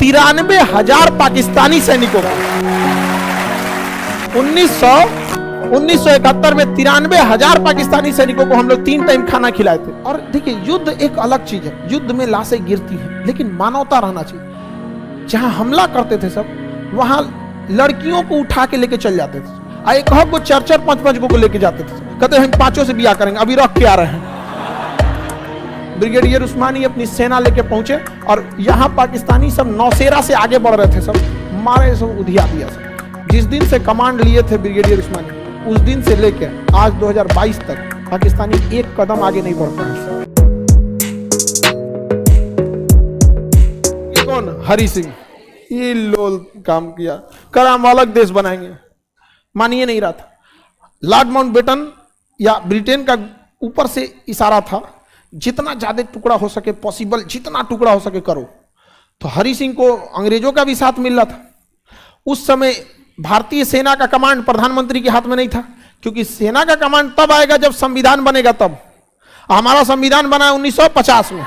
93,000 पाकिस्तानी सैनिकों को 1971 में 93,000 पाकिस्तानी सैनिकों को हम लोग 3 टाइम खाना खिलाए थे। और देखिए, युद्ध एक अलग चीज है, युद्ध में लाशें गिरती हैं, लेकिन मानवता रहना चाहिए। जहां हमला करते थे सब, वहां लड़कियों को उठा के लेके चल जाते थे। एक को 4-4, 5-5 को लेके जाते थे, कहते हम 5 से ब्याह करेंगे, अभी रख के आ रहे हैं। ब्रिगेडियर उस्मानी अपनी सेना लेके पहुंचे और यहां पाकिस्तानी सब नौशेरा से आगे बढ़ रहे थे, सब मारे, सब उधिया दिया सब। जिस दिन से कमांड लिए थे ब्रिगेडियर उस्मानी, उस दिन से लेकर आज 2022 तक पाकिस्तानी एक कदम आगे नहीं बढ़ पाए। कौन? हरि सिंह। ये लोल काम किया, करा हम अलग देश बनाएंगे, मानिए नहीं रहा था। लॉर्ड माउंटबेटन या ब्रिटेन का ऊपर से इशारा था, जितना ज्यादा टुकड़ा हो सके पॉसिबल, जितना टुकड़ा हो सके करो। तो हरि सिंह को अंग्रेजों का भी साथ मिल रहा था। उस समय भारतीय सेना का कमांड प्रधानमंत्री के हाथ में नहीं था, क्योंकि सेना का कमांड तब आएगा जब संविधान बनेगा। तब हमारा संविधान बना है 1950 में,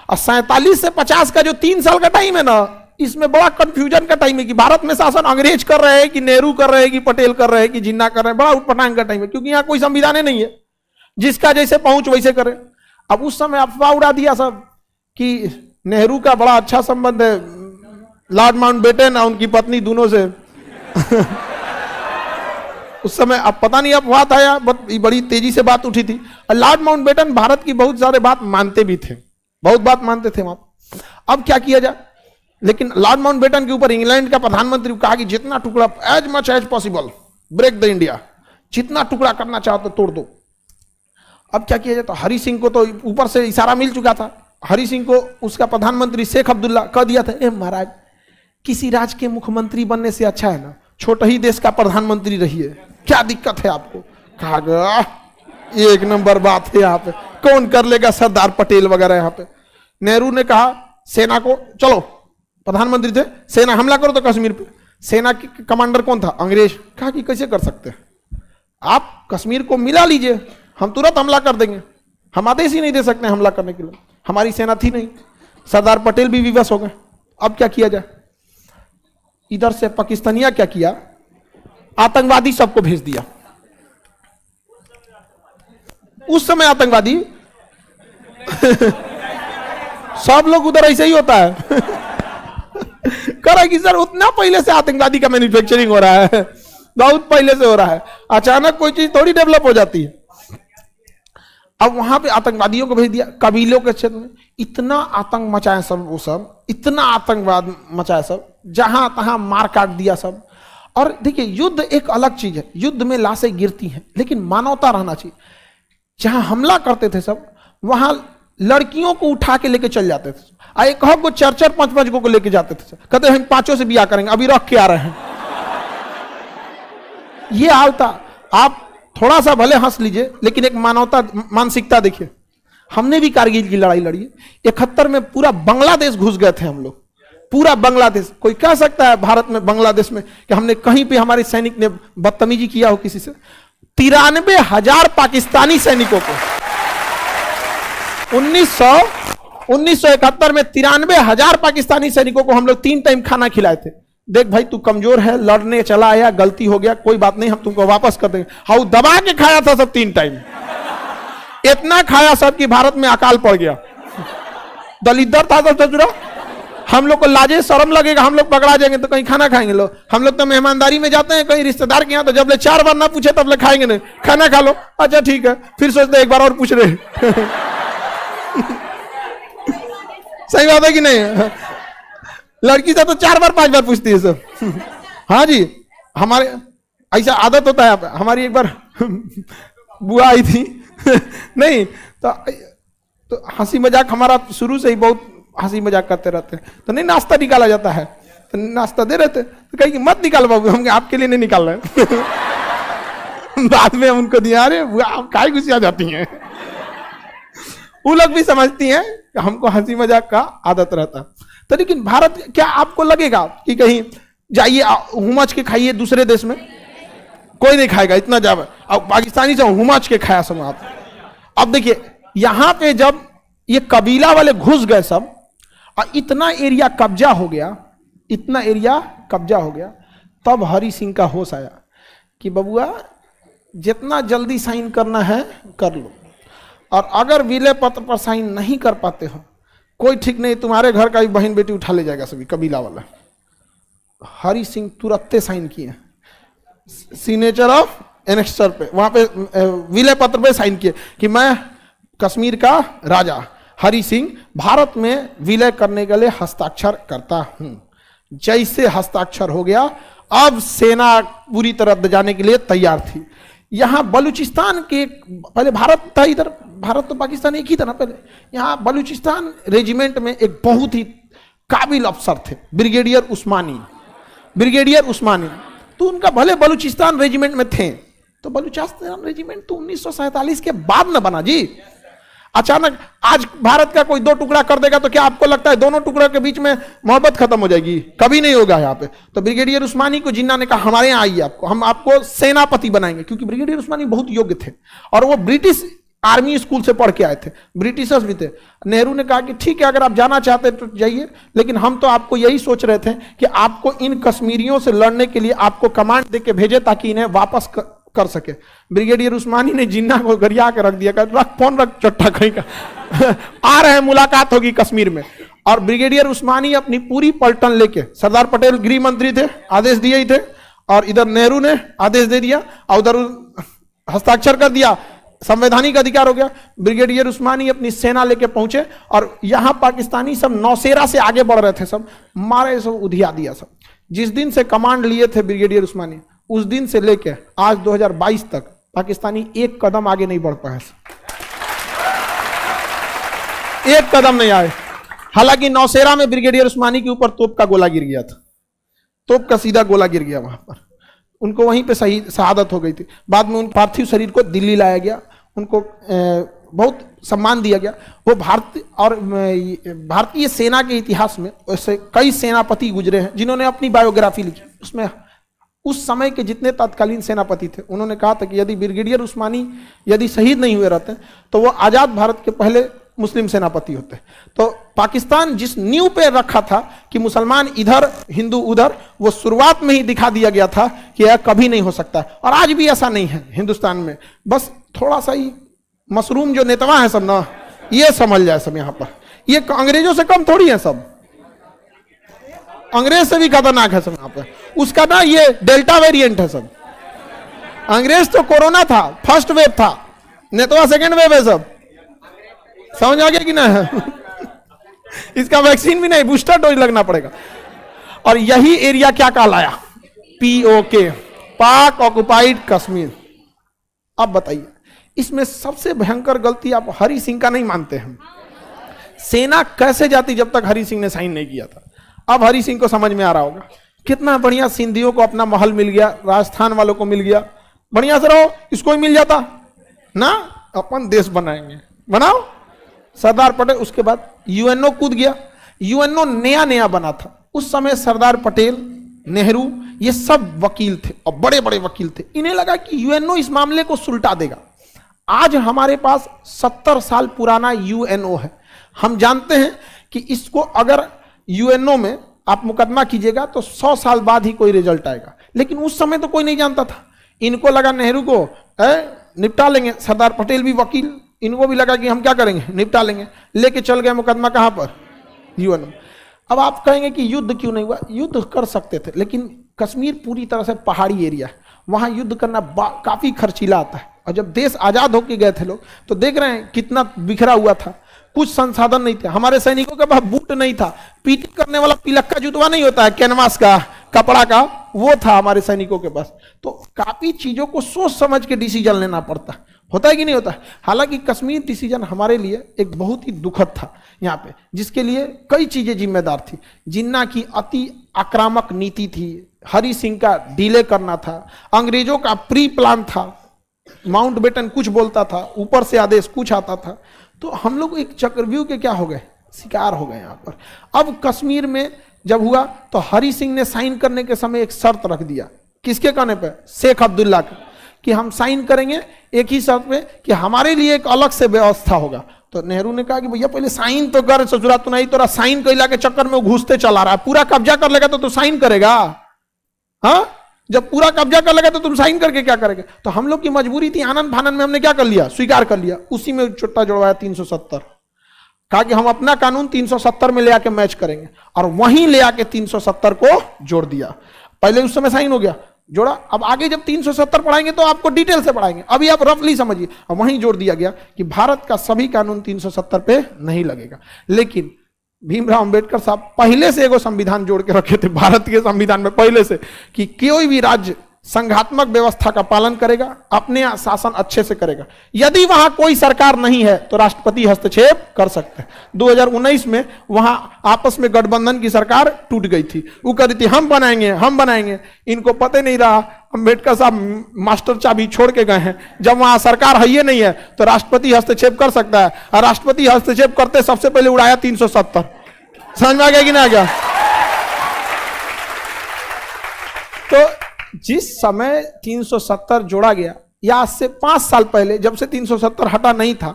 और 47 से 50 का जो 3 साल का टाइम है ना, इसमें बड़ा कंफ्यूजन का टाइम है कि भारत में शासन अंग्रेज कर रहे हैं कि नेहरू कर रहे हैं कि पटेल कर रहे हैं कि जिन्ना कर रहे हैं। बड़ा उटपटांग का टाइम है, क्योंकि यहाँ कोई संविधान नहीं है, जिसका जैसे पहुंच वैसे करे। अब उस समय अफवाह उड़ा दिया सब कि नेहरू का बड़ा अच्छा संबंध है लॉर्ड माउंटबेटन और उनकी पत्नी दोनों से। उस समय अब पता नहीं अफवाह था या बड़ी तेजी से बात उठी थी। लॉर्ड माउंटबेटन भारत की बहुत सारे बात मानते भी थे, बहुत बात मानते थे वहां। अब क्या किया जाए, लेकिन लॉर्ड माउंटबेटन के ऊपर इंग्लैंड का प्रधानमंत्री कहा कि जितना टुकड़ा as much as possible break the India, जितना टुकड़ा करना चाहो तो तोड़ दो। अब क्या किया जाए, तो हरि सिंह को तो ऊपर से इशारा मिल चुका था। हरि सिंह को उसका प्रधानमंत्री शेख अब्दुल्ला कह दिया था, ए महाराज, किसी राज्य के मुख्यमंत्री बनने से अच्छा है ना छोटे ही देश का प्रधानमंत्री रहिए, क्या दिक्कत है आपको। कहा गया एक नंबर बात है, यहाँ पे कौन कर लेगा, सरदार पटेल वगैरह। यहाँ पे नेहरू ने कहा सेना को, चलो प्रधानमंत्री थे, सेना हमला करो तो कश्मीर पे। सेना के कमांडर कौन था? अंग्रेज। कहा कि कैसे कर सकते हैं, आप कश्मीर को मिला लीजिए, हम तुरंत हमला कर देंगे। हम आदेश ही नहीं दे सकते हमला करने के लिए, हमारी सेना थी नहीं। सरदार पटेल भी विवश हो गए। अब क्या किया जाए, इधर से पाकिस्तानिया क्या किया, आतंकवादी सबको भेज दिया। उस समय आतंकवादी सब लोग उधर ऐसे ही होता है। करा कि सर उतना पहले से आतंकवादी का मैन्युफैक्चरिंग हो रहा है, बहुत पहले से हो रहा है, अचानक कोई चीज थोड़ी डेवलप हो जाती है। अब वहां पे आतंकवादियों को भेज दिया। कबीलों के क्षेत्र में इतना आतंक मचाया सब, वो सब इतना आतंकवाद मचाया सब, जहां तहां मार काट दिया सब। और देखिए, युद्ध एक अलग चीज है, युद्ध में लाशें गिरती हैं, लेकिन मानवता रहना चाहिए। जहां हमला करते थे सब, वहां लड़कियों को उठा के लेके चल जाते थे। एक को 4-4, 5-5 को लेके जाते थे, कहते हम 5 से ब्याह करेंगे, अभी रख के आ रहे हैं। ये हाल था। आप थोड़ा सा भले हंस लीजिए, लेकिन एक मानवता मानसिकता देखिए। हमने भी कारगिल की लड़ाई लड़ी है। 71 में पूरा बांग्लादेश घुस गए थे हम लोग, पूरा बांग्लादेश। कोई कह सकता है भारत में, बांग्लादेश में, कि हमने कहीं पे हमारे सैनिक ने बदतमीजी किया हो किसी से? 93,000 पाकिस्तानी सैनिकों को 1971 में 93,000 पाकिस्तानी सैनिकों को हम लोग 3 टाइम खाना खिलाए थे। देख भाई, तू कमजोर है, लड़ने चला आया, गलती हो गया, कोई बात नहीं, हम तुमको वापस कर देंगे। हाउ दबा के खाया था सब 3 टाइम, इतना खाया सब कि भारत में अकाल पड़ गया। दलिद्दर था सब ससुरा। हम लोग को लाजे शर्म लगेगा, हम लोग पकड़ा जाएंगे तो कहीं खाना खाएंगे लोग। हम लोग तो मेहमानदारी में जाते हैं कहीं रिश्तेदार के यहाँ, तो जब ले 4 बार ना पूछे तब ले खाएंगे नहीं, खाना खा लो, अच्छा ठीक है, फिर सोचते एक बार और पूछ रहे। सही बात है कि नहीं? लड़की से तो 4 बार 5 बार पूछती है सब। हाँ जी, हमारे ऐसा आदत होता है। हमारी एक बार बुआ आई थी नहीं तो हंसी मजाक हमारा शुरू से ही बहुत हंसी मजाक करते रहते हैं। तो नहीं, नाश्ता निकाला जाता है, तो नाश्ता दे रहे थे, तो कहीं मत निकाल बाबू, हम आपके लिए नहीं निकाल रहे। बाद में हम उनको दिया, अरे बुआ आप काहे गुस्सा जाती हैं। वो लोग भी समझती हैं कि हमको हंसी मजाक का आदत रहता। तो लेकिन भारत, क्या आपको लगेगा कि कहीं जाइए हुमच के खाइए दूसरे देश में, कोई नहीं खाएगा इतना ज्यादा। अब पाकिस्तानी से हुमच के खाया सब आप। अब देखिए, यहां पे जब ये कबीला वाले घुस गए सब और इतना एरिया कब्जा हो गया, इतना एरिया कब्जा हो गया। तब हरि सिंह का होश आया कि बबुआ जितना जल्दी साइन करना है कर लो, और अगर विलय पत्र पर साइन नहीं कर पाते हो कोई ठीक नहीं, तुम्हारे घर का भी बहन बेटी उठा ले जाएगा सभी कबीला वाला। हरि सिंह तुरंत साइन किए, सिग्नेचर ऑफ एनेक्स्चर पे, वहां पे विलय पत्र पे साइन किए कि मैं कश्मीर का राजा हरि सिंह भारत में विलय करने के लिए हस्ताक्षर करता हूं। जैसे हस्ताक्षर हो गया, अब सेना पूरी तरह जाने के लिए तैयार थी। यहां बलूचिस्तान के, पहले भारत था इधर, भारत तो पाकिस्तान एक ही था ना पहले, यहां बलूचिस्तान रेजिमेंट में एक बहुत ही काबिल अफसर थे ब्रिगेडियर उस्मानी, ब्रिगेडियर उस्मानी। तो उनका भले बलूचिस्तान रेजिमेंट में थे, तो बलूचिस्तान रेजिमेंट तो 1947 के बाद न बना जी। अचानक आज भारत का कोई दो टुकड़ा कर देगा तो क्या आपको लगता है दोनों टुकड़ों के बीच में मोहब्बत खत्म हो जाएगी? कभी नहीं होगा यहाँ पे। तो ब्रिगेडियर उस्मानी को जिन्ना ने कहा हमारे यहाँ आइए, आपको हम आपको सेनापति बनाएंगे, क्योंकि ब्रिगेडियर उस्मानी बहुत योग्य थे और वो ब्रिटिश आर्मी स्कूल से पढ़ के आए थे, ब्रिटिशर्स भी थे। नेहरू ने कहा कि ठीक है अगर आप जाना चाहते तो जाइए, लेकिन हम तो आपको यही सोच रहे थे कि आपको इन कश्मीरियों से लड़ने के लिए आपको कमांड दे के भेजे ताकि इन्हें वापस कर सके। ब्रिगेडियर उस्मानी ने जिन्ना को गरिया के रख दिया, रख फोन रख चट्टा कहीं का आ रहे हैं, मुलाकात होगी कश्मीर में। और ब्रिगेडियर उस्मानी अपनी पूरी पलटन लेके, सरदार पटेल गृह मंत्री थे, आदेश दिए ही थे, और इधर नेहरू ने आदेश दे दिया और उधर हस्ताक्षर कर दिया, संवैधानिक अधिकार हो गया। ब्रिगेडियर उस्मानी अपनी सेना लेके पहुंचे और यहां पाकिस्तानी सब नौसेरा से आगे बढ़ रहे थे, सब मारे, सब उधिया दिया सब। जिस दिन से कमांड लिए थे ब्रिगेडियर उस्मानी, उस दिन से लेके आज 2022 तक पाकिस्तानी एक कदम आगे नहीं बढ़ पाए, एक कदम नहीं आए। हालांकि नौसेरा में ब्रिगेडियर उस्मानी के ऊपर तोप का गोला गिर गया था, तोप का सीधा गोला गिर गया वहां पर, उनको वहीं पे सही शहादत हो गई थी। बाद में उन पार्थिव शरीर को दिल्ली लाया गया, उनको बहुत सम्मान दिया गया। वो भारतीय और भारतीय सेना के इतिहास में ऐसे कई सेनापति गुजरे हैं जिन्होंने अपनी बायोग्राफी लिखी। उसमें उस समय के जितने तत्कालीन सेनापति थे उन्होंने कहा था कि यदि ब्रिगेडियर उस्मानी यदि शहीद नहीं हुए रहते तो वो आजाद भारत के पहले मुस्लिम सेनापति होते। तो पाकिस्तान जिस नींव पे रखा था कि मुसलमान इधर हिंदू उधर, वो शुरुआत में ही दिखा दिया गया था कि यह कभी नहीं हो सकता। और आज भी ऐसा नहीं है हिंदुस्तान में, बस थोड़ा सा ही मशरूम जो नेतवा है सब ना, ये समझ जाए सब यहाँ पर, ये अंग्रेजों से कम थोड़ी है सब, अंग्रेज से भी खतरनाक है सब यहाँ पे। उसका ना ये डेल्टा वेरिएंट है सब, अंग्रेज तो कोरोना था, फर्स्ट वेव था, नेतवा सेकेंड वेव है सब, समझ आ गया कि ना इसका वैक्सीन भी नहीं, बूस्टर डोज लगना पड़ेगा। और यही एरिया क्या कहलाया? POK, पाक ऑक्युपाइड कश्मीर। अब बताइए इसमें सबसे भयंकर गलती आप हरि सिंह का नहीं मानते हैं। सेना कैसे जाती जब तक हरि सिंह ने साइन नहीं किया था? अब हरि सिंह को समझ में आ रहा होगा कितना बढ़िया सिंधियों को अपना महल मिल गया, राजस्थान वालों को मिल गया, बढ़िया से रहो, इसको ही मिल जाता ना, अपन देश बनाएंगे, बनाओ। सरदार पटेल, उसके बाद UNO कूद गया। UNO नया नया बना था उस समय, सरदार पटेल, नेहरू, ये सब वकील थे और बड़े बड़े वकील थे। इन्हें लगा कि UNO इस मामले को सुलटा देगा। आज हमारे पास 70 साल पुराना UNO है। हम जानते हैं कि इसको अगर UNO में आप मुकदमा कीजिएगा तो 100 साल बाद ही कोई रिजल्ट आएगा, लेकिन उस समय तो कोई नहीं जानता था। इनको लगा नेहरू को निपटा लेंगे, सरदार पटेल भी वकील, इनको भी लगा कि हम क्या करेंगे, निपटा लेंगे, लेके चल गए मुकदमा कहां पर? UNO। अब आप कहेंगे कि युद्ध क्यों नहीं हुआ? युद्ध कर सकते थे, लेकिन कश्मीर पूरी तरह से पहाड़ी एरिया है, वहां युद्ध करना काफी खर्चीला आता है। और जब देश आजाद होके गए थे लोग तो देख रहे हैं कितना बिखरा हुआ था, कुछ संसाधन नहीं थे, हमारे सैनिकों के पास बूट नहीं था, पीटी करने वाला पिलक्का जुतवा नहीं होता है कैनवास का, कपड़ा का, वो था हमारे सैनिकों के पास। तो काफी चीजों को सोच समझ के डिसीजन लेना पड़ता, होता है कि नहीं होता? हालांकि कश्मीर डिसीजन हमारे लिए एक बहुत ही दुखद था यहाँ पे, जिसके लिए कई चीजें जिम्मेदार थी। जिन्ना की अति आक्रामक नीति थी, हरि सिंह का डिले करना था, अंग्रेजों का प्री प्लान था, माउंटबेटन कुछ बोलता था, ऊपर से आदेश कुछ आता था। तो हम लोग एक चक्रव्यूह के क्या हो गए, शिकार हो गए यहाँ पर। अब कश्मीर में जब हुआ तो हरि सिंह ने साइन करने के समय एक शर्त रख दिया, किसके कहने पे? शेख अब्दुल्ला का, कि हम साइन करेंगे एक ही शर्त पे कि हमारे लिए एक अलग से व्यवस्था होगा। तो नेहरू ने कहा कि भैया पहले साइन तो कर, ससुरा तू नहीं तोरा साइन कैला के चक्कर में वो घुसते चला रहा है, पूरा कब्जा कर लेगा तो तू साइन करेगा? हाँ, जब पूरा कब्जा कर लेगा तो तुम साइन करके क्या करेंगे? तो हम लोग की मजबूरी थी, आनंद फानंद में हमने क्या कर लिया, स्वीकार कर लिया, उसी में चुट्टा जुड़वाया 370। कहा कि हम अपना कानून 370 में ले आके मैच करेंगे, और वहीं ले आके 370 को जोड़ दिया। पहले उस समय साइन हो गया, जोड़ा। अब आगे जब 370 पढ़ाएंगे तो आपको डिटेल से पढ़ाएंगे, अभी आप रफली समझिए। और वहीं जोड़ दिया गया कि भारत का सभी कानून 370 पे नहीं लगेगा। लेकिन भीमराव अंबेडकर साहब पहले से एगो संविधान जोड़ के रखे थे भारत के संविधान में, पहले से, कि कोई भी राज्य संघात्मक व्यवस्था का पालन करेगा, अपने शासन अच्छे से करेगा। यदि वहां कोई सरकार नहीं है तो राष्ट्रपति हस्तक्षेप कर सकते हैं। 2019 में वहां आपस में गठबंधन की सरकार टूट गई थी, वो कह रही थी हम बनाएंगे हम बनाएंगे। इनको पता नहीं रहा अंबेडकर साहब मास्टर चाबी छोड़ के गए हैं, जब वहां सरकार है ही नहीं है तो राष्ट्रपति हस्तक्षेप कर सकता है, और राष्ट्रपति हस्तक्षेप करते सबसे पहले उड़ाया 370। समझ में आ गया कि नहीं आ गया? तो जिस समय 370 जोड़ा गया, या आज से 5 साल पहले जब से 370 हटा नहीं था,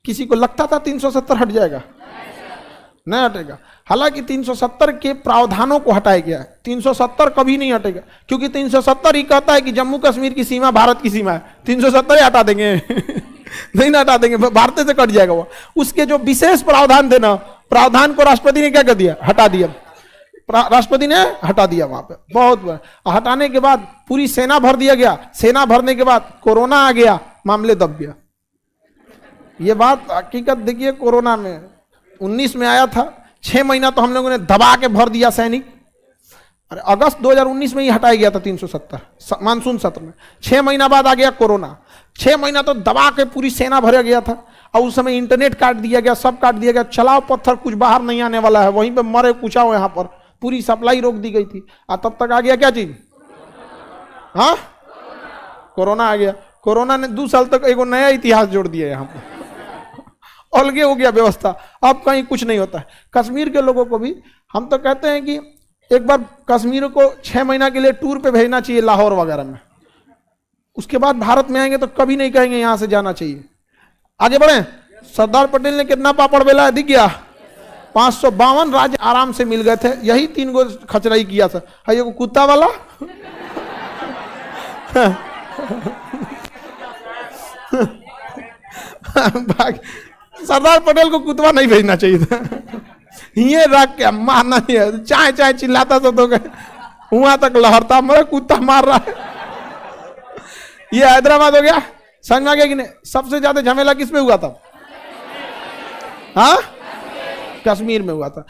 किसी को लगता था 370 हट जाएगा? नहीं हटेगा। हालांकि 370 के प्रावधानों को हटाया गया है, 370 कभी नहीं हटेगा, क्योंकि 370 ही कहता है कि जम्मू कश्मीर की सीमा भारत की सीमा है। 370 ही हटा देंगे नहीं ना हटा देंगे, भारत से कट जाएगा वो। उसके जो विशेष प्रावधान थे ना, प्रावधान को राष्ट्रपति ने क्या कर दिया, हटा दिया। राष्ट्रपति ने हटा दिया वहां पे, बहुत बड़ा। हटाने के बाद पूरी सेना भर दिया गया, सेना भरने के बाद कोरोना आ गया, मामले दब गया। ये बात हकीकत देखिए, कोरोना में 19 में आया था, 6 महीना तो हम लोगों ने दबा के भर दिया सैनिक। अरे अगस्त 2019 में ही हटाया गया था 370 मानसून सत्र में। 6 महीना बाद आ गया कोरोना, 6 महीना तो दबा के पूरी सेना भरा गया था। और उस समय इंटरनेट काट दिया गया, सब काट दिया गया, चलाओ पत्थर, कुछ बाहर नहीं आने वाला है, वहीं पे मरे कुचाओ, यहाँ पर पूरी सप्लाई रोक दी गई थी। और तब तक आ गया क्या चीज, हाँ, कोरोना आ गया। कोरोना ने 2 साल तक एक नया इतिहास जोड़ दिया यहाँ पर, अलगे हो गया व्यवस्था, अब कहीं कुछ नहीं होता है। कश्मीर के लोगों को भी हम तो कहते हैं कि एक बार कश्मीर को 6 महीना के लिए टूर पे भेजना चाहिए, लाहौर वगैरह में। उसके बाद भारत में आएंगे तो कभी नहीं कहेंगे यहां से जाना चाहिए। आगे बढ़े। सरदार पटेल ने कितना पापड़ बेला है, दिख गया? 552 राज्य आराम से मिल गए थे, यही 3 गो खचराई किया था। है ये कुत्ता वाला सरदार पटेल को कुतवा नहीं भेजना चाहिए था, ये रख के मारना नहीं है, चाहे चाहे चिल्लाता तो वहां तक लहरता, मरे कुत्ता मार रहा है। ये हैदराबाद हो गया, समझ में आ गया कि नहीं? सबसे ज्यादा झमेला किस में हुआ था? हाँ, कश्मीर में हुआ था।